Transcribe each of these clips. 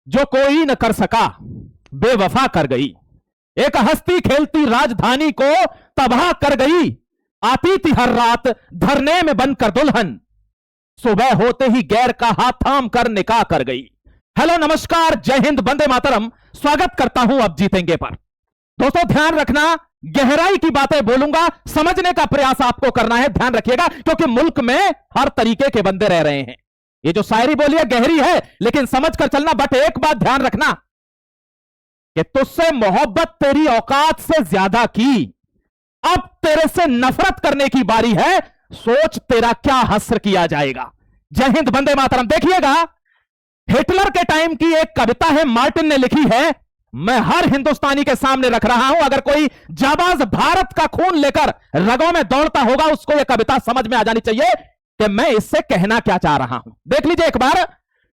जो कोई न कर सका बेवफा कर गई। एक हंसती खेलती राजधानी को तबाह कर गई। आती थी हर रात धरने में बनकर दुल्हन, सुबह होते ही गैर का हाथ थाम कर निकाह कर गई। हेलो नमस्कार, जय हिंद, वंदे मातरम। स्वागत करता हूं अब जीतेंगे पर। दोस्तों ध्यान रखना, गहराई की बातें बोलूंगा, समझने का प्रयास आपको करना है, ध्यान रखिएगा, क्योंकि मुल्क में हर तरीके के बंदे रह रहे हैं। ये जो शायरी बोली है गहरी है, लेकिन समझ कर चलना। बट एक बात ध्यान रखना कि तुझसे मोहब्बत तेरी औकात से ज्यादा की, अब तेरे से नफरत करने की बारी है। सोच तेरा क्या हस्र किया जाएगा। जय हिंद, वंदे मातरम। देखिएगा, हिटलर के टाइम की एक कविता है, मार्टिन ने लिखी है, मैं हर हिंदुस्तानी के सामने रख रहा हूं। अगर कोई जाबाज भारत का खून लेकर रगों में दौड़ता होगा, उसको यह कविता समझ में आ जानी चाहिए कि मैं इससे कहना क्या चाह रहा हूं। देख लीजिए एक बार।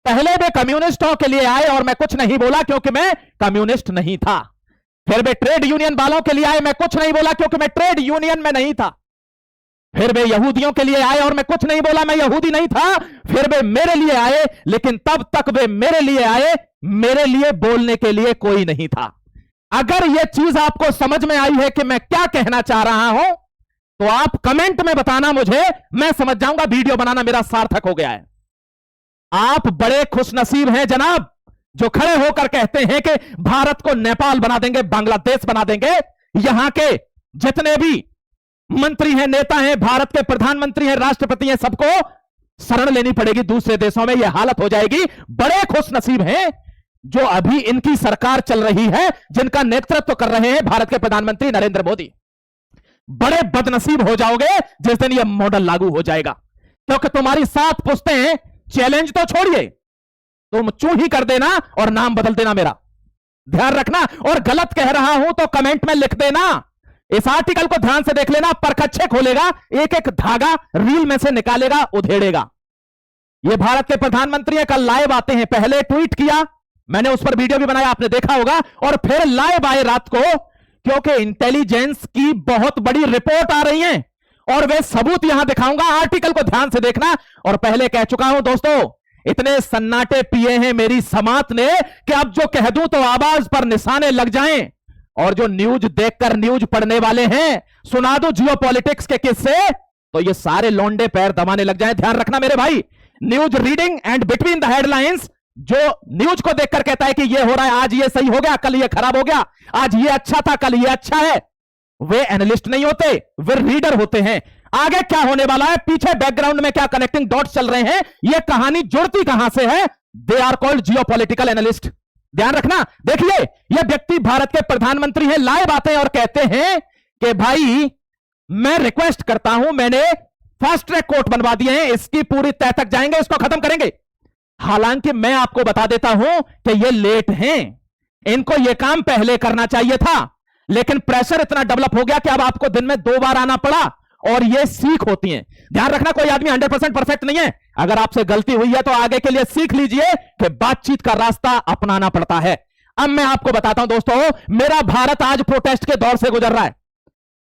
पहले वे कम्युनिस्टों के लिए आए और मैं कुछ नहीं बोला क्योंकि मैं कम्युनिस्ट नहीं था। फिर वे ट्रेड यूनियन वालों के लिए आए, मैं कुछ नहीं बोला क्योंकि मैं ट्रेड यूनियन में नहीं था। फिर वे यहूदियों के लिए आए और मैं कुछ नहीं बोला, मैं यहूदी नहीं था। फिर वे मेरे लिए आए, लेकिन तब तक वे मेरे लिए आए, मेरे लिए बोलने के लिए कोई नहीं था। अगर यह चीज आपको समझ में आई है कि मैं क्या कहना चाह रहा हूं, तो आप कमेंट में बताना मुझे, मैं समझ जाऊंगा वीडियो बनाना मेरा सार्थक हो गया है। आप बड़े खुशनसीब हैं जनाब, जो खड़े होकर कहते हैं कि भारत को नेपाल बना देंगे, बांग्लादेश बना देंगे। यहां के जितने भी मंत्री हैं, नेता हैं, भारत के प्रधानमंत्री हैं, राष्ट्रपति हैं, सबको शरण लेनी पड़ेगी दूसरे देशों में, यह हालत हो जाएगी। बड़े खुशनसीब हैं जो अभी इनकी सरकार चल रही है, जिनका नेतृत्व कर रहे हैं भारत के प्रधानमंत्री नरेंद्र मोदी। बड़े बदनसीब हो जाओगे जिस दिन यह मॉडल लागू हो जाएगा, क्योंकि तुम्हारी 7 पुश्तें, चैलेंज तो छोड़िए, तुम चू ही कर देना और नाम बदल देना मेरा, ध्यान रखना। और गलत कह रहा हूं तो कमेंट में लिख देना। इस आर्टिकल को ध्यान से देख लेना, परखच्चे खोलेगा, एक एक धागा रील में से निकालेगा, उधेड़ेगा। ये भारत के प्रधानमंत्री हैं, कल लाइव आते हैं। पहले ट्वीट किया, मैंने उस पर वीडियो भी बनाया, आपने देखा होगा, और फिर लाइव आए रात को, क्योंकि इंटेलिजेंस की बहुत बड़ी रिपोर्ट आ रही है और वे सबूत यहां दिखाऊंगा। आर्टिकल को ध्यान से देखना। और पहले कह चुका हूं दोस्तों, इतने सन्नाटे पिए हैं मेरी समात ने कि अब जो कह दूं तो आवाज पर निशाने लग जाएं। और जो न्यूज देखकर न्यूज पढ़ने वाले हैं, सुना दो जियो पॉलिटिक्स के किस्से, तो ये सारे लौंडे पैर दबाने लग जाएं। ध्यान रखना मेरे भाई, news reading and between the headlines, जो न्यूज को देखकर कहता है कि ये हो रहा है, आज ये सही हो गया, कल ये खराब हो गया, आज ये अच्छा था, कल ये अच्छा है, वे एनालिस्ट नहीं होते, वे रीडर होते हैं। आगे क्या होने वाला है, पीछे बैकग्राउंड में क्या कनेक्टिंग डॉट्स चल रहे हैं, यह कहानी जुड़ती कहां से है, they are called geopolitical analyst. ध्यान रखना। देखिए, यह व्यक्ति भारत के प्रधानमंत्री हैं, लाइव आते हैं और कहते हैं कि भाई मैं रिक्वेस्ट करता हूं, मैंने फास्ट ट्रैक कोर्ट बनवा दिए हैं, इसकी पूरी तह तक जाएंगे, इसको खत्म करेंगे। हालांकि मैं आपको बता देता हूं कि ये लेट हैं, इनको यह काम पहले करना चाहिए था, लेकिन प्रेशर इतना डेवलप हो गया कि अब आपको दिन में 2 बार आना पड़ा, और ये सीख होती है। ध्यान रखना, कोई आदमी 100% परफेक्ट नहीं है। अगर आपसे गलती हुई है तो आगे के लिए सीख लीजिए कि बातचीत का रास्ता अपनाना पड़ता है। अब मैं आपको बताता हूं दोस्तों, मेरा भारत आज प्रोटेस्ट के दौर से गुजर रहा है।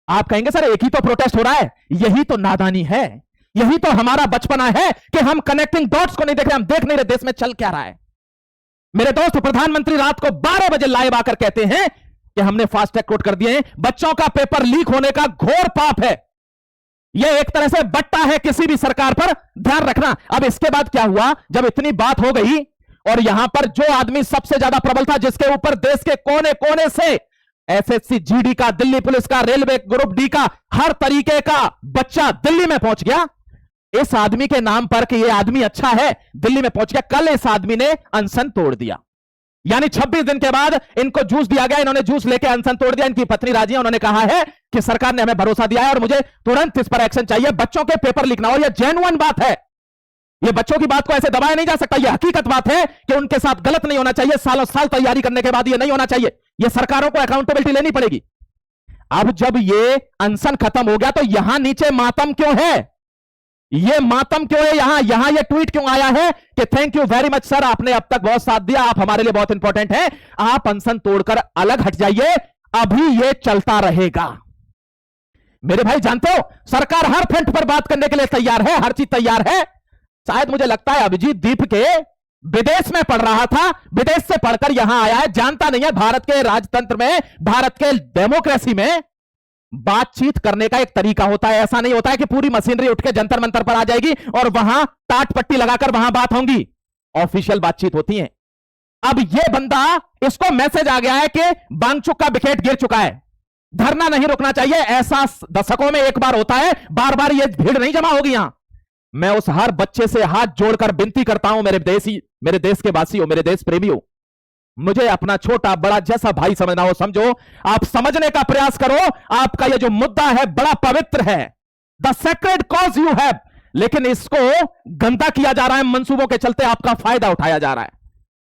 आप कहेंगे सर एक ही तो प्रोटेस्ट हो रहा है, यही तो नादानी है, यही तो हमारा बचपना है कि हम कनेक्टिंग डॉट्स को नहीं देख रहे, हम देख नहीं रहे देश में चल क्या रहा है। मेरे दोस्त, प्रधानमंत्री रात को 12 बजे लाइव आकर कहते हैं कि हमने फास्ट ट्रैक कोर्ट कर दिए हैं। बच्चों का पेपर लीक होने का घोर पाप है, यह एक तरह से बट्टा है किसी भी सरकार पर, ध्यान रखना। अब इसके बाद क्या हुआ, जब इतनी बात हो गई और यहां पर जो आदमी सबसे ज्यादा प्रबल था, जिसके ऊपर देश के कोने कोने से एसएससी जीडी का, दिल्ली पुलिस का, रेलवे ग्रुप डी का, हर तरीके का बच्चा दिल्ली में पहुंच गया, इस आदमी के नाम पर कि यह आदमी अच्छा है, दिल्ली में पहुंच गया। कल इस आदमी ने अनशन तोड़ दिया, यानी 26 दिन के बाद इनको जूस दिया गया, इन्होंने जूस लेके अनशन तोड़ दिया। इनकी पत्नी राजी है, उन्होंने कहा है कि सरकार ने हमें भरोसा दिया है और मुझे तुरंत इस पर एक्शन चाहिए, बच्चों के पेपर लीक ना हो। यह जेन्युइन बात है, यह बच्चों की बात को ऐसे दबाया नहीं जा सकता। यह हकीकत बात है कि उनके साथ गलत नहीं होना चाहिए, सालों साल तैयारी करने के बाद यह नहीं होना चाहिए, यह सरकारों को अकाउंटेबिलिटी लेनी पड़ेगी। अब जब यह अनशन खत्म हो गया तो यहां नीचे मातम क्यों है, ये मातम क्यों है, यहां ये ट्वीट क्यों आया है कि thank you very much sir, आपने अब तक बहुत साथ दिया, आप हमारे लिए बहुत इंपॉर्टेंट हैं, आप अनशन तोड़कर अलग हट जाइए, अभी ये चलता रहेगा। मेरे भाई जानते हो, सरकार हर फ्रंट पर बात करने के लिए तैयार है, हर चीज तैयार है। शायद मुझे लगता है अभिजीत दीप के विदेश में पढ़ रहा था, विदेश से पढ़कर यहां आया है, जानता नहीं है भारत के राजतंत्र में, भारत के डेमोक्रेसी में बातचीत करने का एक तरीका होता है। ऐसा नहीं होता है कि पूरी मशीनरी उठ के जंतर मंतर पर आ जाएगी और वहां टाट पट्टी लगाकर वहां बात होंगी। ऑफिशियल बातचीत होती है। अब यह बंदा, इसको मैसेज आ गया है कि बांगचुक का विकेट गिर चुका है, धरना नहीं रुकना चाहिए। ऐसा दशकों में एक बार होता है, बार बार यह भीड़ नहीं जमा होगी यहां। मैं उस हर बच्चे से हाथ जोड़कर विनती करता हूं, मेरे देश के वासियों, मेरे देश प्रेमियों, मुझे अपना छोटा बड़ा जैसा भाई समझना हो समझो, आप समझने का प्रयास करो। आपका यह जो मुद्दा है बड़ा पवित्र है, the sacred cause you have, लेकिन इसको गंदा किया जा रहा है, मंसूबों के चलते आपका फायदा उठाया जा रहा है।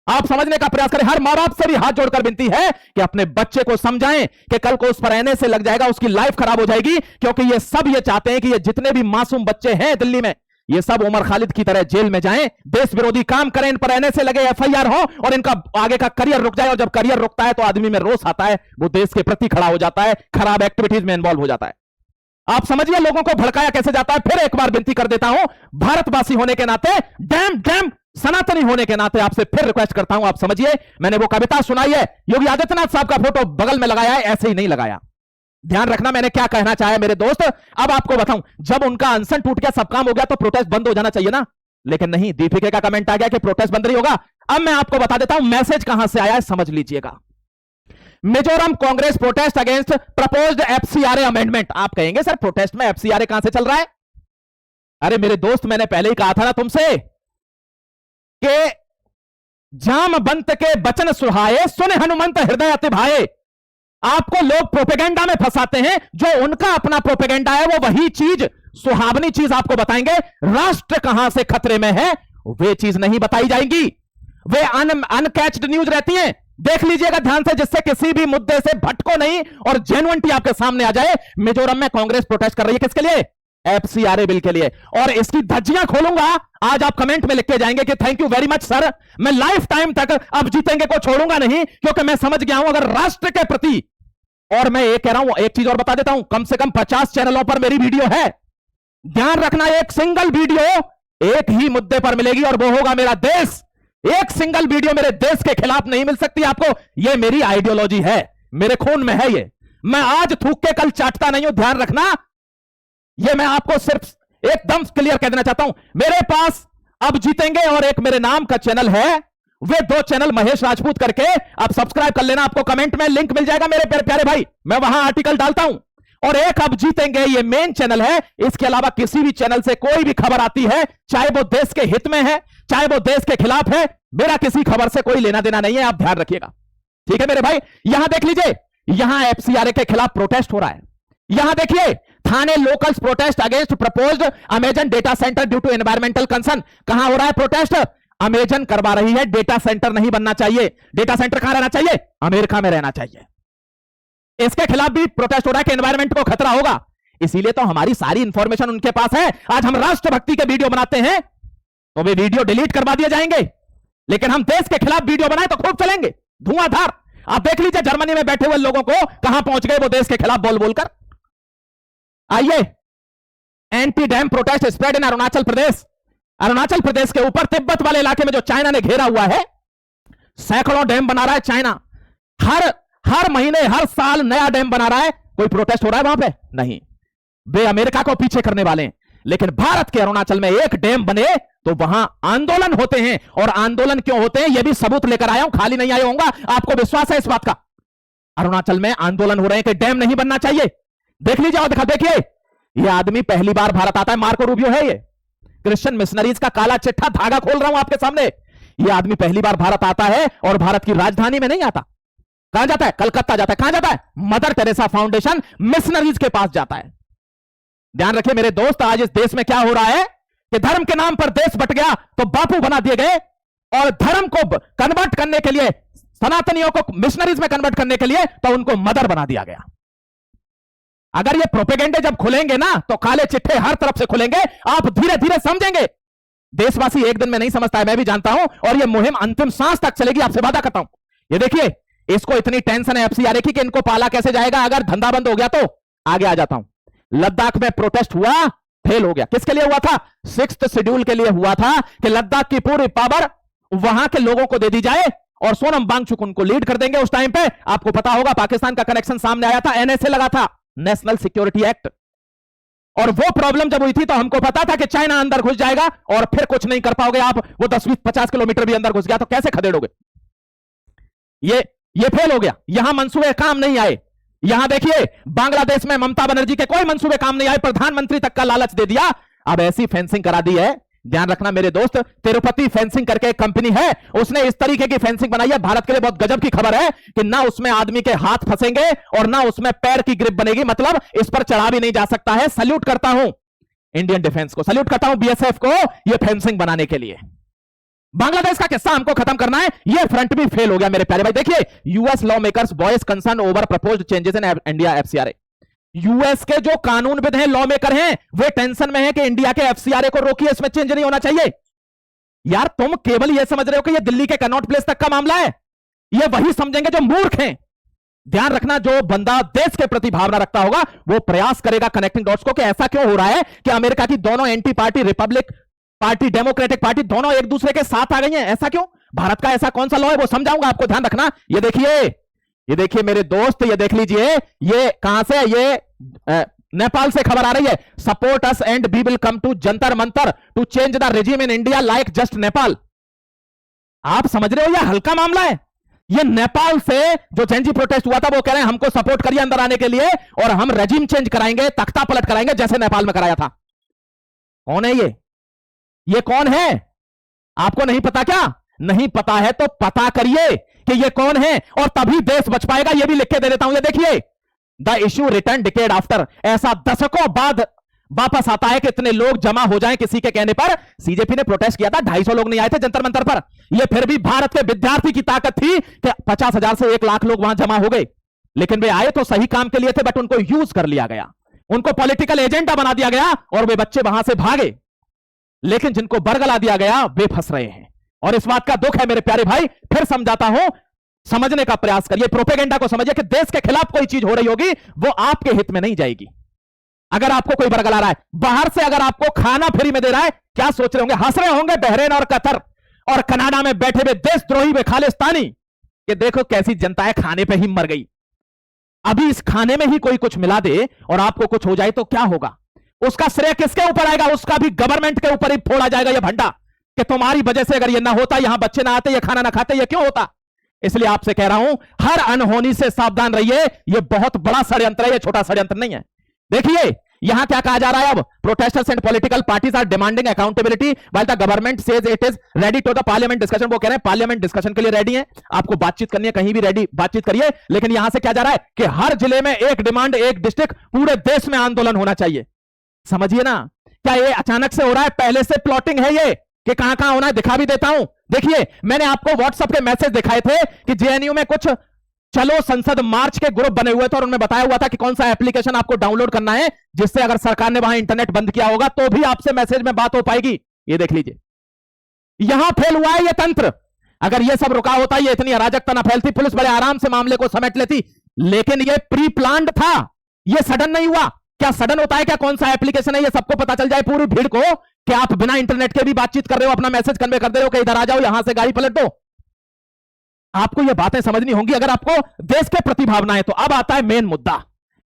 आप समझने का प्रयास करें। हर मां बाप से भी हाथ जोड़कर विनती है कि अपने बच्चे को समझाएं कि कल को उस पर रहने से लग जाएगा, उसकी लाइफ खराब हो जाएगी, क्योंकि ये सब ये चाहते हैं कि ये जितने भी मासूम बच्चे हैं दिल्ली में, ये सब उमर खालिद की तरह जेल में जाएं, देश विरोधी काम करें, इन पर रहने से लगे एफआईआर हो और इनका आगे का करियर रुक जाए। और जब करियर रुकता है तो आदमी में रोष आता है, वो देश के प्रति खड़ा हो जाता है, खराब एक्टिविटीज में इन्वॉल्व हो जाता है। आप समझिए लोगों को भड़काया कैसे जाता है। फिर एक बार विनती कर देता हूं, भारतवासी होने के नाते, डैम सनातनी होने के नाते आपसे फिर रिक्वेस्ट करता हूं, आप समझिए। मैंने वो कविता सुनाई है, योगी आदित्यनाथ साहब का फोटो बगल में लगाया है, ऐसे ही नहीं लगाया। ध्यान रखना मैंने क्या कहना चाहा मेरे दोस्त। अब आपको बताऊं, जब उनका अनशन टूट गया, सब काम हो गया, तो प्रोटेस्ट बंद हो जाना चाहिए ना, लेकिन नहीं। दीपिका का कमेंट आ गया कि प्रोटेस्ट बंद नहीं होगा। अब मैं आपको बता देता हूं मैसेज कहां से आया है, समझ लीजिएगा। Mizoram Congress protest against proposed FCRA amendment. आप कहेंगे सर प्रोटेस्ट में एफसीआरए कहां से चल रहा है? अरे मेरे दोस्त, मैंने पहले ही कहा था ना तुमसे कि जामवंत के बचन सुहाए, सुन हनुमंत हृदय अति भाए। आपको लोग प्रोपेगेंडा में फंसाते हैं, जो उनका अपना प्रोपेगेंडा है वो वही चीज, सुहावनी चीज आपको बताएंगे। राष्ट्र कहां से खतरे में है वे चीज नहीं बताई जाएगी, वे अनकैच्ड न्यूज रहती हैं। देख लीजिएगा ध्यान से, जिससे किसी भी मुद्दे से भटको नहीं और जेन्युइनिटी आपके सामने आ जाए। मिजोरम में कांग्रेस प्रोटेस्ट कर रही है किसके लिए? एफसीआरए बिल के लिए। और इसकी धज्जियां खोलूंगा, आज आप कमेंट में लिख के जाएंगे कि thank you very much sir, मैं लाइफ टाइम तक अब जीतेंगे को छोड़ूंगा नहीं, क्योंकि मैं समझ गया हूं अगर राष्ट्र के प्रति। और मैं ये कह रहा हूं, एक चीज और बता देता हूं, कम से कम 50 चैनलों पर मेरी वीडियो है। ध्यान रखना, एक सिंगल वीडियो एक ही मुद्दे पर मिलेगी और वो होगा मेरा देश। एक सिंगल वीडियो मेरे देश के खिलाफ नहीं मिल सकती आपको। यह मेरी आइडियोलॉजी है, मेरे खून में है ये। मैं आज थूक के कल चाटता नहीं हूं, ध्यान रखना। यह मैं आपको सिर्फ एकदम क्लियर कह देना चाहता हूं। मेरे पास अब जीतेंगे और एक मेरे नाम का चैनल है, वे 2 चैनल महेश राजपूत करके आप सब्सक्राइब कर लेना, आपको कमेंट में लिंक मिल जाएगा मेरे प्यारे भाई, मैं वहां आर्टिकल डालता हूं। और एक अब जीतेंगे ये मेन चैनल है। इसके अलावा किसी भी चैनल से कोई भी खबर आती है, चाहे वो देश के हित में है, चाहे वो देश के खिलाफ है, मेरा किसी खबर से कोई लेना देना नहीं है, आप ध्यान रखिएगा, ठीक है मेरे भाई। यहां देख लीजिए, यहां एफसीआरए के खिलाफ प्रोटेस्ट हो रहा है। यहां देखिए, Thane locals protest against proposed Amazon data centre due to environmental concern. कहां हो रहा है प्रोटेस्ट? अमेजन करवा रही है, डेटा सेंटर नहीं बनना चाहिए। डेटा सेंटर कहां रहना चाहिए? अमेरिका में रहना चाहिए। इसके खिलाफ भी प्रोटेस्ट हो रहा है कि एनवायरमेंट को खतरा होगा। इसीलिए तो हमारी सारी इंफॉर्मेशन उनके पास है। आज हम राष्ट्रभक्ति के वीडियो बनाते हैं तो वे वीडियो डिलीट करवा दिए जाएंगे, लेकिन हम देश के खिलाफ वीडियो बनाए तो खूब चलेंगे, धुआंधार। आप देख लीजिए जर्मनी में बैठे हुए लोगों को कहां पहुंच गए वो देश के खिलाफ बोल बोलकर। आइए, anti dam protest spread in Arunachal Pradesh. Arunachal Pradesh के ऊपर तिब्बत वाले इलाके में जो चाइना ने घेरा हुआ है, सैकड़ों डैम बना रहा है चाइना। हर महीने हर साल नया डैम बना रहा है। कोई प्रोटेस्ट हो रहा है वहां पे? नहीं, वे अमेरिका को पीछे करने वाले हैं। लेकिन भारत के अरुणाचल में एक डैम बने तो वहां आंदोलन होते हैं। और आंदोलन क्यों होते हैं यह भी सबूत लेकर आया हूं, खाली नहीं आया होऊंगा, आपको विश्वास है इस बात का। अरुणाचल में आंदोलन हो रहे हैं कि डैम नहीं बनना चाहिए। देख लीजिए और देखिए, यह आदमी पहली बार भारत आता है, मार्को रूबियो है ये, क्रिश्चियन मिशनरीज का काला चिट्ठा धागा खोल रहा हूं आपके सामने। यह आदमी पहली बार भारत आता है और भारत की राजधानी में नहीं आता। कहां जाता है? कलकत्ता जाता है। कहां जाता है? मदर टेरेसा फाउंडेशन मिशनरीज के पास जाता है। ध्यान रखिए मेरे दोस्त, आज इस देश में क्या हो रहा है कि धर्म के नाम पर देश बट गया तो बापू बना दिए गए, और धर्म को कन्वर्ट करने के लिए, सनातनियों को मिशनरीज में कन्वर्ट करने के लिए तो उनको मदर बना दिया गया। अगर ये प्रोपेगेंडे जब खुलेंगे ना तो काले चिट्ठे हर तरफ से खुलेंगे, आप धीरे धीरे समझेंगे। देशवासी एक दिन में नहीं समझता है, मैं भी जानता हूं, और ये मुहिम अंतिम सांस तक चलेगी, आपसे वादा करता हूं। ये देखिए, इसको इतनी टेंशन है एफसीआरए की कि इनको पाला कैसे जाएगा। अगर धंधा बंद हो गया तो आगे आ जाता हूं। लद्दाख में प्रोटेस्ट हुआ, फेल हो गया। किसके लिए हुआ था? 6th शेड्यूल के लिए हुआ था कि लद्दाख की पूरी पावर वहां के लोगों को दे दी जाए और सोनम वांगचुक उनको लीड कर देंगे। उस टाइम पे आपको पता होगा पाकिस्तान का कनेक्शन सामने आया था, एनएसए लगा था, नेशनल सिक्योरिटी एक्ट, और वो प्रॉब्लम जब हुई थी तो हमको पता था कि चाइना अंदर घुस जाएगा और फिर कुछ नहीं कर पाओगे आप। वो 10-20-50 किलोमीटर भी अंदर घुस गया तो कैसे खदेड़ोगे? ये फेल हो गया। यहां मंसूबे काम नहीं आए। यहां देखिए बांग्लादेश में ममता बनर्जी के कोई मंसूबे काम नहीं आए, प्रधानमंत्री तक का लालच दे दिया। अब ऐसी फेंसिंग करा दी है, ध्यान रखना मेरे दोस्त, तिरुपति फेंसिंग करके एक कंपनी है, उसने इस तरीके की फेंसिंग बनाई है, भारत के लिए बहुत गजब की खबर है कि ना उसमें आदमी के हाथ फंसेंगे और ना उसमें पैर की ग्रिप बनेगी, मतलब इस पर चढ़ा भी नहीं जा सकता है। सल्यूट करता हूं इंडियन डिफेंस को, सल्यूट करता हूं बीएसएफ को, यह फेंसिंग बनाने के लिए। बांग्लादेश का किस्सा हमको खत्म करना है, यह फ्रंट भी फेल हो गया मेरे प्यारे भाई। देखिए US law makers voice concern over proposed changes in India FCRA. US के जो कानूनविद हैं, लॉ मेकर हैं, वे टेंशन में हैं कि इंडिया के एफसीआरए को रोकिए, इसमें चेंज नहीं होना चाहिए। यार तुम केवल यह समझ रहे हो कि यह दिल्ली के कनॉट प्लेस तक का मामला है, यह वही समझेंगे जो मूर्ख हैं। ध्यान रखना, जो बंदा देश के प्रति भावना रखता होगा वो प्रयास करेगा कनेक्टिंग डॉट्स को कि ऐसा क्यों हो रहा है कि अमेरिका की दोनों anti party, Republic party, democratic party, दोनों एक दूसरे के साथ आ गई हैं, ऐसा क्यों? भारत का ऐसा कौन सा लॉ है वो समझाऊंगा आपको, ध्यान रखना। ये देखिए मेरे दोस्त, ये देख लीजिए, ये कहां से, ये नेपाल से खबर आ रही है। Support us and we will come to Jantar Mantar to change the regime in India like just Nepal. आप समझ रहे हो यह हल्का मामला है? ये नेपाल से जो जेनजी प्रोटेस्ट हुआ था वो कह रहे हैं हमको सपोर्ट करिए अंदर आने के लिए और हम रेजिम चेंज कराएंगे, तख्ता पलट कराएंगे जैसे नेपाल में कराया था। कौन है ये कौन है? आपको नहीं पता क्या? नहीं पता है तो पता करिए कि ये कौन है और तभी देश बच पाएगा। ये भी लिख के दे देता हूं, ये देखिए, the issue return decade after. ऐसा दशकों बाद वापस आता है कि इतने लोग जमा हो जाएं किसी के कहने पर। सीजेपी ने प्रोटेस्ट किया था, 250 लोग नहीं आए थे जंतर मंतर पर। यह फिर भी भारत के विद्यार्थी की ताकत थी कि 50,000 से 1 लाख लोग वहां जमा हो गए। लेकिन वे आए तो सही काम के लिए थे, बट उनको यूज कर लिया गया, उनको पॉलिटिकल एजेंडा बना दिया गया और वे बच्चे वहां से भागे। लेकिन जिनको बरगला दिया गया वे फंस रहे हैं और इस बात का दुख है मेरे प्यारे भाई। फिर समझाता हूं, समझने का प्रयास करिए, प्रोपेगेंडा को समझिए कि देश के खिलाफ कोई चीज हो रही होगी वो आपके हित में नहीं जाएगी। अगर आपको कोई बरगला रहा है बाहर से, अगर आपको खाना फ्री में दे रहा है, क्या सोच रहे होंगे? हंस रहे होंगे बहरीन और कतर और कनाडा में बैठे हुए देशद्रोही वे खालिस्तानी कि देखो कैसी जनता है, खाने पे ही मर गई। अभी इस खाने में ही कोई कुछ मिला दे और आपको कुछ हो जाए तो क्या होगा? उसका श्रेय किसके ऊपर आएगा? उसका भी गवर्नमेंट के ऊपर ही फोड़ा जाएगा यह भंडा कि तुम्हारी वजह से अगर यह ना होता, यहां बच्चे ना आते, यह खाना ना खाते, यह क्यों होता? इसलिए आपसे कह रहा हूं, हर अनहोनी से सावधान रहिए। यह बहुत बड़ा षड्यंत्र है, यह छोटा षड्यंत्र नहीं है। देखिए यहां क्या कहा जा रहा है अब, protesters and political parties are demanding accountability while the government says it is ready to the parliament discussion. वो कह रहे हैं पार्लियामेंट डिस्कशन के लिए रेडी है, आपको बातचीत करनी है, कहीं भी रेडी बातचीत करिए। लेकिन यहां से क्या जा रहा है कि हर जिले में एक डिमांड, एक डिस्ट्रिक्ट, पूरे देश में आंदोलन होना चाहिए। समझिए ना, क्या ये अचानक से हो रहा है? पहले से प्लॉटिंग है ये कि कहां कहां होना है, दिखा भी देता हूं। देखिए मैंने आपको व्हाट्सएप के मैसेज दिखाए थे कि जेएनयू में कुछ चलो संसद मार्च के ग्रुप बने हुए थे और उनमें बताया हुआ था कि कौन सा एप्लीकेशन आपको डाउनलोड करना है जिससे अगर सरकार ने वहां इंटरनेट बंद किया होगा तो भी आपसे मैसेज में बात हो पाएगी। ये देख लीजिए, यहां फेल हुआ है ये तंत्र। अगर ये सब रुका होता, ये इतनी अराजकता ना फैलती, पुलिस बड़े आराम से मामले को समेट लेती। लेकिन ये प्री प्लान्ड था, ये सडन नहीं हुआ। क्या सडन होता है क्या? कौन सा एप्लीकेशन है ये सबको पता चल जाए पूरी भीड़ को कि आप बिना इंटरनेट के भी बातचीत कर रहे हो, अपना मैसेज कन्वे कर दे रहे हो कि इधर आ जाओ, यहां से गाड़ी पलट दो। आपको ये बातें समझनी होंगी अगर आपको देश के प्रति भावना है। तो अब आता है मेन मुद्दा,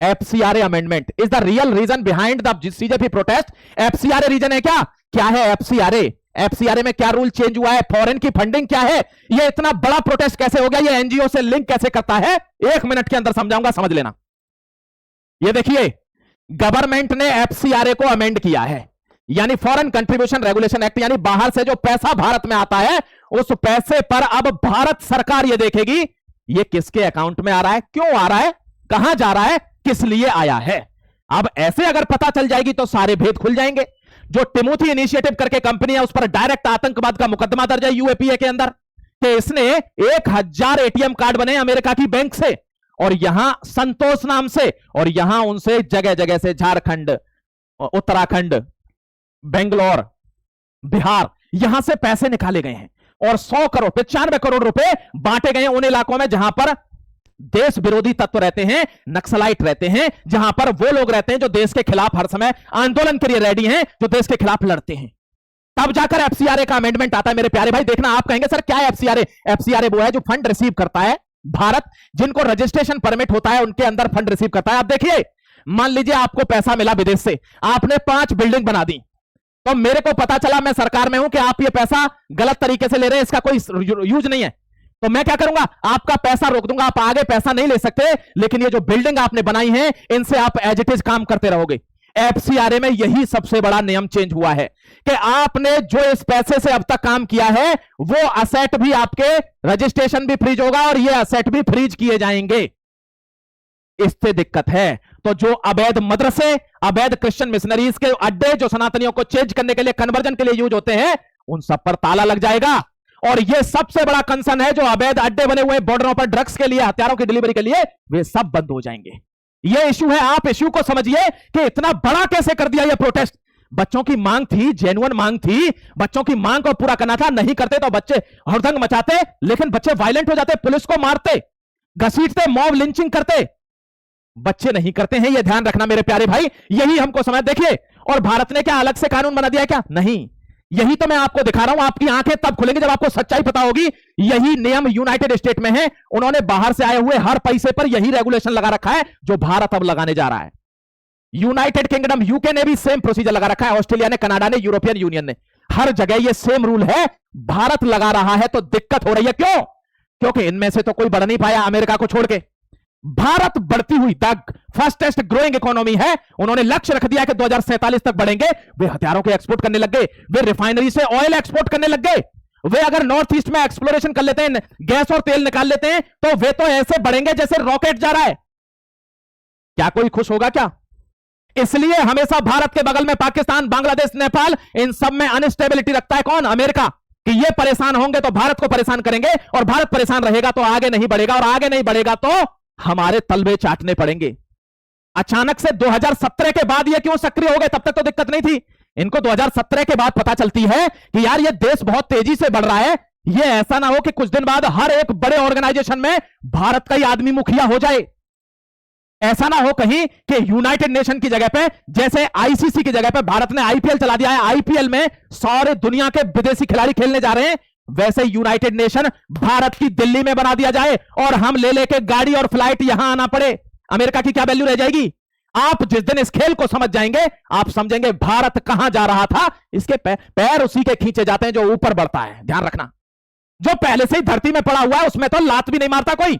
FCRA amendment is the real reason behind the CJP protest. FCRA reason है क्या? क्या है एफसीआरए? एफसीआरए में क्या रूल चेंज हुआ है? फॉरेन की फंडिंग क्या है? ये इतना बड़ा प्रोटेस्ट कैसे हो गया? ये एनजीओ से लिंक कैसे करता है? 1 मिनट के अंदर समझाऊंगा, समझ लेना। ये देखिए, गवर्नमेंट ने एफसीआरए को अमेंड किया है, यानी फॉरेन कंट्रीब्यूशन रेगुलेशन एक्ट, यानी बाहर से जो पैसा भारत में आता है उस पैसे पर अब भारत सरकार ये देखेगी ये किसके अकाउंट में आ रहा है, क्यों आ रहा है, कहां जा रहा है, किस लिए आया है। अब ऐसे अगर पता चल जाएगी तो सारे भेद खुल जाएंगे। जो टिमोथी इनिशिएटिव करके कंपनी है उस पर डायरेक्ट आतंकवाद का मुकदमा दर्ज है यूएपीए के अंदर कि इसने 1000 एटीएम कार्ड बने अमेरिका की बैंक से और यहां संतोष नाम से, और यहां उनसे जगह जगह से झारखंड, उत्तराखंड, बेंगलोर, बिहार, यहां से पैसे निकाले गए हैं और 100 करोड़ 95 करोड़ रुपए बांटे गए उन इलाकों में जहां पर देश विरोधी तत्व रहते हैं, नक्सलाइट रहते हैं, जहां पर वो लोग रहते हैं जो देश के खिलाफ हर समय आंदोलन के लिए रेडी हैं, जो देश के खिलाफ लड़ते हैं, तब जाकर एफसीआरए का अमेंडमेंट आता है। मेरे प्यारे भाई देखना, आप कहेंगे सर क्या है एफसीआरए? एफसीआरए वो है जो फंड रिसीव करता है भारत, जिनको रजिस्ट्रेशन परमिट होता है उनके अंदर फंड रिसीव करता है। आप देखिए, मान लीजिए आपको पैसा मिला विदेश से, आपने 5 बिल्डिंग बना दी, तो मेरे को पता चला, मैं सरकार में हूं, कि आप ये पैसा गलत तरीके से ले रहे हैं, इसका कोई यूज नहीं है, तो मैं क्या करूंगा? आपका पैसा रोक दूंगा, आप आगे पैसा नहीं ले सकते, लेकिन ये जो बिल्डिंग आपने बनाई है इनसे आप एज इट इज काम करते रहोगे। एफसीआरए में यही सबसे बड़ा नियम चेंज हुआ है कि आपने जो इस पैसे से अब तक काम किया है वो असेट भी, आपके रजिस्ट्रेशन भी फ्रीज होगा और ये असेट भी फ्रीज किए जाएंगे। इससे दिक्कत है तो जो अवैध मदरसे, अवैध क्रिश्चियन मिशनरीज के अड्डे जो सनातनियों को चेंज करने के लिए, कन्वर्जन के लिए यूज होते हैं, उन सब पर ताला लग जाएगा। और यह सबसे बड़ा कंसर्न है, जो अवैध अड्डे बने हुए बॉर्डरों पर ड्रग्स के लिए, हथियारों की डिलीवरी के लिए, वे सब बंद हो जाएंगे। यह इशू है। आप इशू को समझिए कि इतना बड़ा कैसे कर दिया यह प्रोटेस्ट। बच्चों की मांग थी, जेन्युइन मांग थी, बच्चों की मांग को पूरा करना था। नहीं करते तो बच्चे हड़दंग मचाते, लेकिन बच्चे वायलेंट हो जाते, पुलिस को मारते, घसीटते, मॉब लिंचिंग करते। बच्चे नहीं करते हैं, यह ध्यान रखना मेरे प्यारे भाई, यही हमको समझ। देखिए, और भारत ने क्या अलग से कानून बना दिया क्या? नहीं, यही तो मैं आपको दिखा रहा हूं। आपकी आंखें तब खुलेंगी जब आपको सच्चाई पता होगी। यही नियम यूनाइटेड स्टेट में है, उन्होंने बाहर से आए हुए हर पैसे पर यही रेगुलेशन लगा रखा है जो भारत अब लगाने जा रहा है। यूनाइटेड किंगडम, यूके ने भी सेम प्रोसीजर लगा रखा है, ऑस्ट्रेलिया ने, कनाडा ने, यूरोपियन यूनियन ने, हर जगह ये सेम रूल है। भारत लगा रहा है तो दिक्कत हो रही है। क्यों? क्योंकि इनमें से तो कोई बढ़ नहीं पाया अमेरिका को छोड़ के। भारत बढ़ती हुई फास्टेस्ट ग्रोइंग इकोनॉमी है। उन्होंने लक्ष्य रख दिया कि 2047 तक बढ़ेंगे। वे हथियारों के एक्सपोर्ट करने लग गए, वे रिफाइनरी से ऑयल एक्सपोर्ट करने लग गए, वे अगर नॉर्थ ईस्ट में एक्सप्लोरेशन कर लेते हैं, गैस और तेल निकाल लेते हैं, तो वे तो ऐसे बढ़ेंगे जैसे रॉकेट जा रहा है। क्या कोई खुश होगा क्या? इसलिए हमेशा भारत के बगल में पाकिस्तान, बांग्लादेश, नेपाल, इन सब में अनस्टेबिलिटी रखता है कौन? अमेरिका। कि ये परेशान होंगे तो भारत को परेशान करेंगे, और भारत परेशान रहेगा तो आगे नहीं बढ़ेगा, और आगे नहीं बढ़ेगा तो हमारे तलवे चाटने पड़ेंगे। अचानक से 2017 के बाद ये क्यों सक्रिय हो गए? तब तक तो दिक्कत नहीं थी। इनको 2017 के बाद पता चलती है कि यार ये देश बहुत तेजी से बढ़ रहा है, ये ऐसा ना हो कि कुछ दिन बाद हर एक बड़े ऑर्गेनाइजेशन में भारत का ही आदमी मुखिया हो जाए। ऐसा ना हो कहीं कि यूनाइटेड नेशन की जगह पे, जैसे आईसीसी की जगह पे भारत ने आईपीएल चला दिया है, आईपीएल में सारे दुनिया के विदेशी खिलाड़ी खेलने जा रहे हैं, वैसे यूनाइटेड नेशन भारत की दिल्ली में बना दिया जाए और हम ले लेके गाड़ी और फ्लाइट यहां आना पड़े। अमेरिका की क्या वैल्यू रह जाएगी? आप जिस दिन इस खेल को समझ जाएंगे, आप समझेंगे भारत कहां जा रहा था। इसके पैर उसी के खींचे जाते हैं जो ऊपर बढ़ता है। ध्यान रखना, जो पहले से ही धरती में पड़ा हुआ है उसमें तो लात भी नहीं मारता कोई,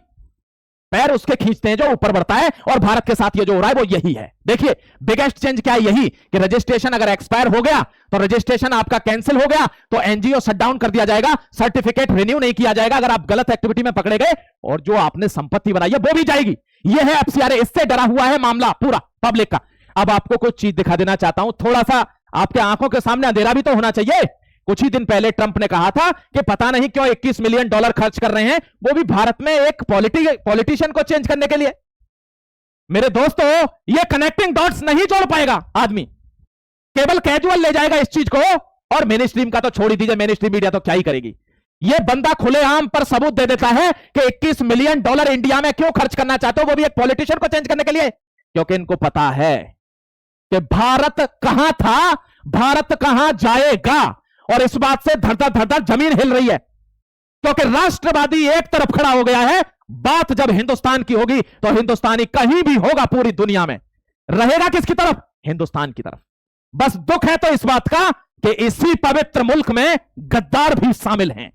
पैर उसके खींचते हैं जो ऊपर बढ़ता है। और भारत के साथ ये जो हो रहा है वो यही है। देखिए, बिगेस्ट चेंज क्या है? यही कि रजिस्ट्रेशन अगर एक्सपायर हो गया तो रजिस्ट्रेशन आपका कैंसिल हो गया तो एनजीओ शटडाउन कर दिया जाएगा, सर्टिफिकेट रिन्यू नहीं किया जाएगा अगर आप गलत एक्टिविटी में पकड़े गए, और जो आपने संपत्ति बनाई है वो भी जाएगी। यह है एफसीआरए। इससे डरा हुआ है मामला पूरा पब्लिक का। अब आपको कुछ चीज दिखा देना चाहता हूं, थोड़ा सा आपके आंखों के सामने अंधेरा भी तो होना चाहिए। कुछ ही दिन पहले ट्रंप ने कहा था कि पता नहीं क्यों $21 मिलियन खर्च कर रहे हैं, वो भी भारत में एक पॉलिटिशियन को चेंज करने के लिए। मेरे दोस्तों, ये कनेक्टिंग डॉट्स नहीं जोड़ पाएगा आदमी, केवल कैजुअल ले जाएगा इस चीज को। और मेन स्ट्रीम का तो छोड़ ही दीजिए, मेन स्ट्रीम मीडिया तो क्या ही करेगी। ये बंदा खुलेआम पर सबूत दे देता है कि $21 मिलियन इंडिया में क्यों खर्च करना चाहते हो, वो भी एक पॉलिटिशियन को चेंज करने के लिए। क्योंकि इनको पता है कि भारत कहां था, भारत कहां जाएगा, और इस बात से धड़ धड़ जमीन हिल रही है। क्योंकि राष्ट्रवादी एक तरफ खड़ा हो गया है। बात जब हिंदुस्तान की होगी तो हिंदुस्तानी कहीं भी होगा पूरी दुनिया में रहेगा किसकी तरफ? हिंदुस्तान की तरफ। बस दुख है तो इस बात का कि इसी पवित्र मुल्क में गद्दार भी शामिल हैं।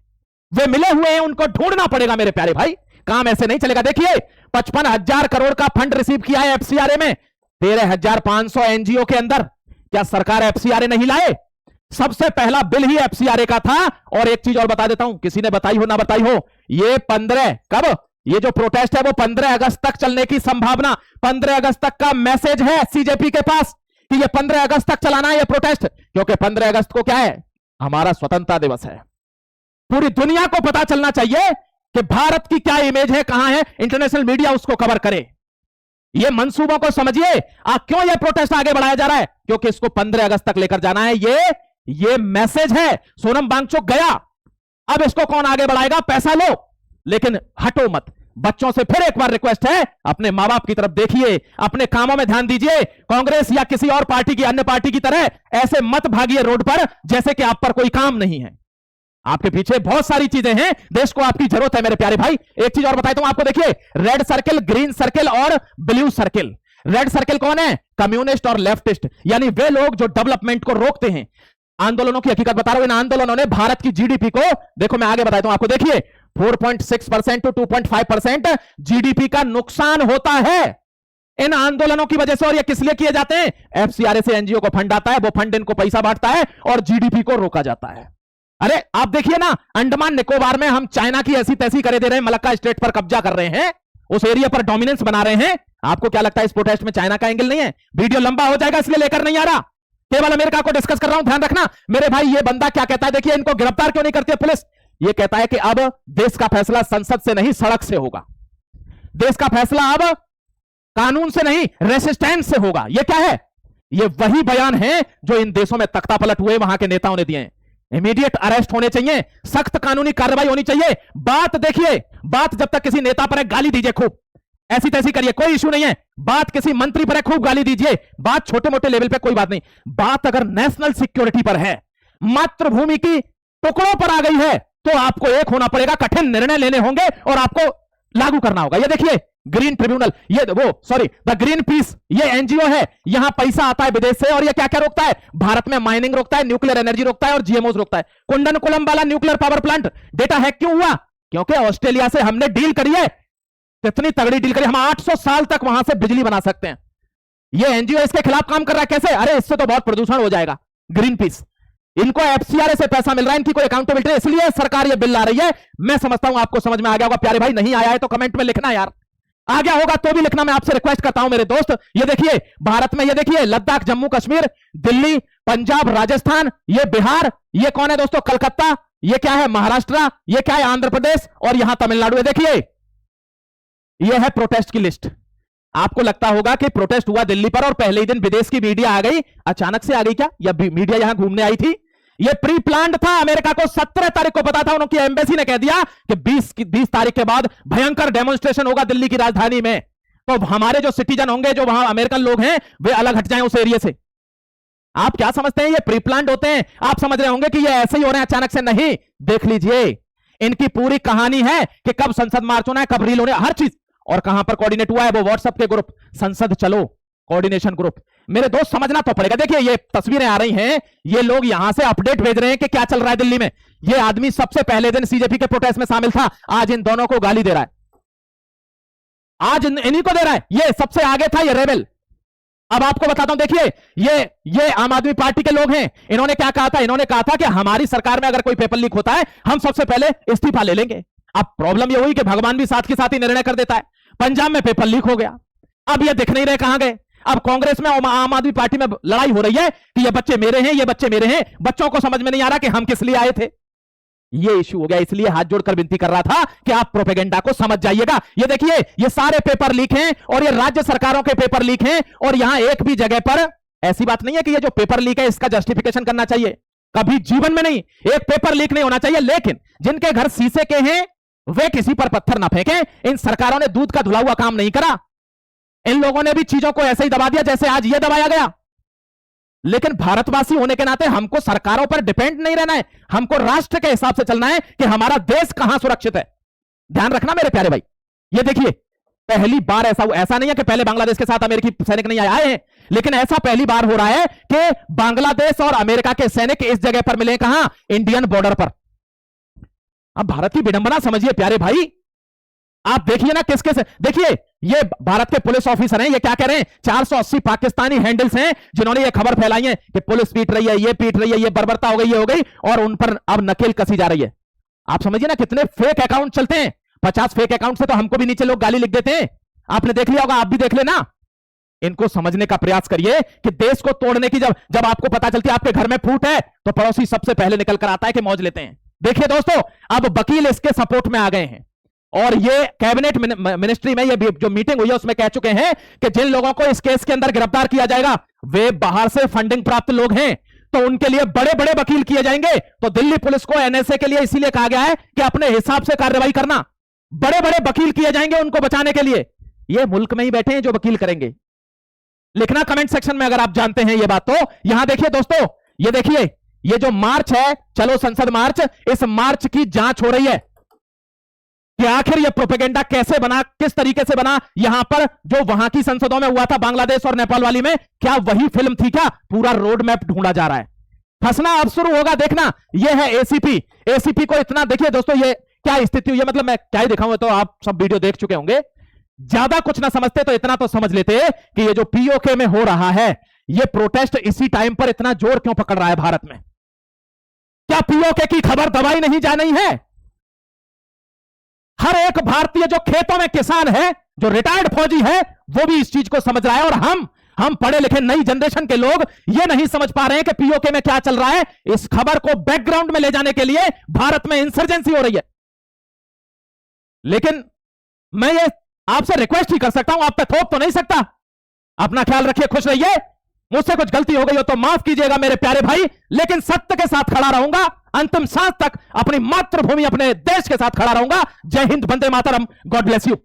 वे मिले हुए हैं, उनको ढूंढना पड़ेगा मेरे प्यारे भाई, काम ऐसे नहीं चलेगा। देखिए, 55,000 करोड़ का फंड रिसीव किया है एफसीआरए में, 13,500 एनजीओ के अंदर। क्या सरकार एफसीआरए नहीं लाए? सबसे पहला बिल ही एफसीआरए का था। और एक चीज और बता देता हूं, किसी ने बताई हो ना बताई हो, ये 15 कब, ये जो प्रोटेस्ट है वो 15 अगस्त तक चलने की संभावना, 15 अगस्त तक का मैसेज है सीजेपी के पास कि ये 15 अगस्त तक चलाना है ये प्रोटेस्ट। क्योंकि 15 अगस्त को क्या है? हमारा स्वतंत्रता दिवस है। पूरी दुनिया को पता चलना चाहिए कि भारत की क्या इमेज है, कहां है, इंटरनेशनल मीडिया उसको कवर करे। ये मंसूबों को समझिए। क्यों ये प्रोटेस्ट आगे बढ़ाया जा रहा है? क्योंकि इसको 15 अगस्त तक लेकर जाना है। ये मैसेज है। सोनम वांगचुक गया, अब इसको कौन आगे बढ़ाएगा? पैसा लो लेकिन हटो मत। बच्चों से फिर एक बार रिक्वेस्ट है, अपने मां बाप की तरफ देखिए, अपने कामों में ध्यान दीजिए। कांग्रेस या किसी और पार्टी की, अन्य पार्टी की तरह ऐसे मत भागिए रोड पर जैसे कि आप पर कोई काम नहीं है। आपके पीछे बहुत सारी चीजें हैं, देश को आपकी जरूरत है मेरे प्यारे भाई। एक चीज और बताता हूं आपको, देखिए, रेड सर्किल, ग्रीन सर्किल और ब्लू सर्किल। रेड सर्किल कौन है? कम्युनिस्ट और लेफ्टिस्ट, यानी वे लोग जो डेवलपमेंट को रोकते हैं। आंदोलनों की हकीकत बता रहा हूं, इन आंदोलनों ने भारत की जीडीपी को, देखो मैं आगे बताता हूं आपको, देखिए 4.6% टू 2.5% जीडीपी का नुकसान होता है इन आंदोलनों की वजह से। और ये किस लिए किए जाते हैं? एफसीआरए से एनजीओ को फंड आता है, वो फंड इनको पैसा बांटता है और जीडीपी को रोका जाता है। अरे आप देखिए ना, अंडमान निकोबार में हम चाइना की ऐसी तैसी करे दे रहे हैं, मलक्का स्टेट पर कब्जा कर रहे हैं, उस एरिया पर डोमिनेंस बना रहे हैं। आपको क्या लगता है इस प्रोटेस्ट में चाइना का एंगल नहीं है? वीडियो लंबा हो जाएगा इसलिए लेकर नहीं आ रहा, केवल अमेरिका को डिस्कस कर रहा हूं, ध्यान रखना मेरे भाई। ये बंदा क्या कहता है, देखिए, इनको गिरफ्तार क्यों नहीं करती है पुलिस? ये कहता है कि अब देश का फैसला संसद से नहीं, सड़क से होगा। देश का फैसला अब कानून से नहीं, रेसिस्टेंस से होगा। ये क्या है? ये वही बयान है जो इन देशों में तख्ता पलट हुए वहां के नेताओं ने दिए हैं। इमीडिएट अरेस्ट होने चाहिए, सख्त कानूनी कार्रवाई होनी चाहिए। बात देखिए, बात जब तक किसी नेता पर है गाली दीजिए खूब, ऐसी तैसी करिए, कोई इशू नहीं है। बात किसी मंत्री पर है, खूब गाली दीजिए, बात छोटे मोटे लेवल पे कोई बात नहीं। बात अगर नेशनल सिक्योरिटी पर है, मातृभूमि की टुकड़ों पर आ गई है, तो आपको एक होना पड़ेगा, कठिन निर्णय लेने होंगे और आपको लागू करना होगा। ये देखिए, ग्रीन ट्रिब्यूनल, ये द ग्रीन पीस, ये एनजीओ है, यहां पैसा आता है विदेश से, और ये क्या क्या रोकता है? भारत में माइनिंग रोकता है, न्यूक्लियर एनर्जी रोकता है और जीएमओ रोकता है। कुंडनकुलम वाला nuclear power plant data hack क्यों हुआ? क्योंकि ऑस्ट्रेलिया से हमने डील करी है, कितनी तगड़ी डील करी, हम 800 साल तक वहां से बिजली बना सकते हैं। ये एनजीओ इसके खिलाफ काम कर रहा है, कैसे? अरे इससे तो बहुत प्रदूषण हो जाएगा। ग्रीन पीस, इनको एफसीआरए से पैसा मिल रहा है, इनकी कोई अकाउंटेबिलिटी, इसलिए सरकार ये बिल ला रही है। मैं समझता हूं आपको समझ में आ गया होगा प्यारे भाई, नहीं आया है तो कमेंट में लिखना यार, आ गया होगा तो भी लिखना, मैं आपसे रिक्वेस्ट करता हूं मेरे दोस्त। ये देखिए, भारत में ये देखिए, लद्दाख, जम्मू कश्मीर, दिल्ली, पंजाब, राजस्थान, ये बिहार, ये कौन है दोस्तों? कलकत्ता, ये क्या है? महाराष्ट्र, ये क्या है? आंध्र प्रदेश, और यहां तमिलनाडु है। देखिए, ये है प्रोटेस्ट की लिस्ट। आपको लगता होगा कि प्रोटेस्ट हुआ दिल्ली पर और पहले ही दिन विदेश की मीडिया आ गई, अचानक से आ गई क्या? या मीडिया यहां घूमने आई थी? ये प्री प्लान्ड था। अमेरिका को 17 तारीख को पता था, उनकी एम्बेसी ने कह दिया कि 20 तारीख के बाद भयंकर डेमोन्स्ट्रेशन होगा दिल्ली की राजधानी में, तो हमारे जो सिटीजन होंगे, जो वहां अमेरिकन लोग हैं, वे अलग हट जाएं उस एरिया से। आप क्या समझते हैं ये प्री प्लान्ड होते हैं? आप समझ रहे होंगे कि ये ऐसे ही हो रहे हैं अचानक से, नहीं। देख लीजिए, इनकी पूरी कहानी है कि कब संसद मार्च होना है, कब रील होने, हर चीज। और कहां पर कोऑर्डिनेट हुआ है? वो व्हाट्सएप के ग्रुप, संसद चलो कोऑर्डिनेशन ग्रुप। मेरे दोस्त समझना तो पड़ेगा। देखिए, ये तस्वीरें आ रही हैं, ये लोग यहां से अपडेट भेज रहे हैं कि क्या चल रहा है दिल्ली में। ये आदमी सबसे पहले दिन सीजेपी के प्रोटेस्ट में शामिल था, आज इन दोनों को गाली दे रहा है, आज इन्हीं को दे रहा है। ये सबसे आगे था, ये रेबल। अब आपको बताता हूं, देखिए, ये आम आदमी पार्टी के लोग हैं। इन्होंने क्या कहा था? इन्होंने कहा था कि हमारी सरकार में अगर कोई पेपर लीक होता है, हम सबसे पहले इस्तीफा ले लेंगे। अब प्रॉब्लम ये हुई कि भगवान भी साथ के साथ ही निर्णय कर देता है। पंजाब में पेपर लीक हो गया, अब ये दिख नहीं रहे कहां गए। अब कांग्रेस में और आम आदमी पार्टी में लड़ाई हो रही है कि ये बच्चे मेरे हैं, ये बच्चे मेरे हैं। बच्चों को समझ में नहीं आ रहा कि हम किस लिए आए थे। ये इशू हो गया, इसलिए हाथ जोड़कर विनती कर रहा था कि आप प्रोपेगेंडा को समझ जाइएगा। ये देखिए, ये सारे पेपर लीक हैं और ये राज्य सरकारों के पेपर लीक हैं, और यहां एक भी जगह पर ऐसी बात नहीं है कि ये जो पेपर लीक है इसका जस्टिफिकेशन करना चाहिए, कभी जीवन में नहीं। एक पेपर लीक नहीं होना चाहिए, लेकिन जिनके घर शीशे के हैं वे किसी पर पत्थर ना फेंकें। इन सरकारों ने दूध का धुला हुआ काम नहीं करा, इन लोगों ने भी चीजों को ऐसे ही दबा दिया जैसे आज ये दबाया गया। लेकिन भारतवासी होने के नाते हमको सरकारों पर डिपेंड नहीं रहना है, हमको राष्ट्र के हिसाब से चलना है कि हमारा देश कहां सुरक्षित है। ध्यान रखना मेरे प्यारे भाई। ये देखिए, पहली बार ऐसा नहीं है कि पहले बांग्लादेश के साथ अमेरिकी सैनिक नहीं आए हैं, लेकिन ऐसा पहली बार हो रहा है कि बांग्लादेश और अमेरिका के सैनिक इस जगह पर मिले, कहां? इंडियन बॉर्डर पर। अब भारत की विडंबना समझिए प्यारे भाई, आप देखिए ना किसके से। देखिए, ये भारत के पुलिस ऑफिसर हैं, ये क्या कह रहे हैं? 480 पाकिस्तानी हैंडल्स हैं जिन्होंने ये खबर फैलाई है कि पुलिस पीट रही है, ये पीट रही है, ये बर्बरता हो गई, ये हो गई, और उन पर अब नकेल कसी जा रही है। आप समझिए ना कितने फेक अकाउंट चलते हैं। 50 फेक अकाउंट से तो हमको भी नीचे लोग गाली लिख देते हैं, आपने देख लिया होगा, आप भी देख लेना। इनको समझने का प्रयास करिए कि देश को तोड़ने की जब आपको पता चलती है आपके घर में फूट है, तो पड़ोसी सबसे पहले निकल कर आता है कि मौज लेते हैं। देखिए दोस्तों, अब वकील इसके सपोर्ट में आ गए हैं, और ये कैबिनेट मिनिस्ट्री में ये जो मीटिंग हुई है उसमें कह चुके हैं कि जिन लोगों को इस केस के अंदर गिरफ्तार किया जाएगा वे बाहर से फंडिंग प्राप्त लोग हैं, तो उनके लिए बड़े बड़े वकील किए जाएंगे। तो दिल्ली पुलिस को एनएसए के लिए इसीलिए कहा गया है कि अपने हिसाब से कार्रवाई करना। बड़े बड़े वकील किए जाएंगे उनको बचाने के लिए। ये मुल्क में ही बैठे हैं जो वकील करेंगे। लिखना कमेंट सेक्शन में अगर आप जानते हैं ये बात। तो यहां देखिए दोस्तों, ये देखिए, ये जो मार्च है, चलो संसद मार्च, इस मार्च की जांच हो रही है कि आखिर ये प्रोपेगेंडा कैसे बना, किस तरीके से बना। यहां पर जो वहां की संसदों में हुआ था बांग्लादेश और नेपाल वाली में, क्या वही फिल्म थी क्या? पूरा रोड मैप ढूंढा जा रहा है। फंसना अब शुरू होगा, देखना। ये है एसीपी। एसीपी को इतना देखिए दोस्तों, ये क्या स्थिति हुई है, मतलब मैं क्या ही दिखाऊं, तो आप सब वीडियो देख चुके होंगे। ज्यादा कुछ ना समझते तो इतना तो समझ लेते कि ये जो पीओके में हो रहा है, ये प्रोटेस्ट इसी टाइम पर इतना जोर क्यों पकड़ रहा है भारत में। क्या पीओके की खबर दबाई नहीं जा रही है? हर एक भारतीय जो खेतों में किसान है, जो रिटायर्ड फौजी है, वो भी इस चीज को समझ रहा है। और हम पढ़े लिखे नई जनरेशन के लोग ये नहीं समझ पा रहे हैं कि पीओके में क्या चल रहा है। इस खबर को बैकग्राउंड में ले जाने के लिए भारत में इंसर्जेंसी हो रही है। लेकिन मैं ये आपसे रिक्वेस्ट ही कर सकता हूं, आप पे थोप तो नहीं सकता। अपना ख्याल रखिए, खुश रहिए। मुझसे कुछ गलती हो गई हो तो माफ कीजिएगा मेरे प्यारे भाई, लेकिन सत्य के साथ खड़ा रहूंगा अंतिम सांस तक। अपनी मातृभूमि, अपने देश के साथ खड़ा रहूंगा। जय Hind, Vande Mataram, God bless you.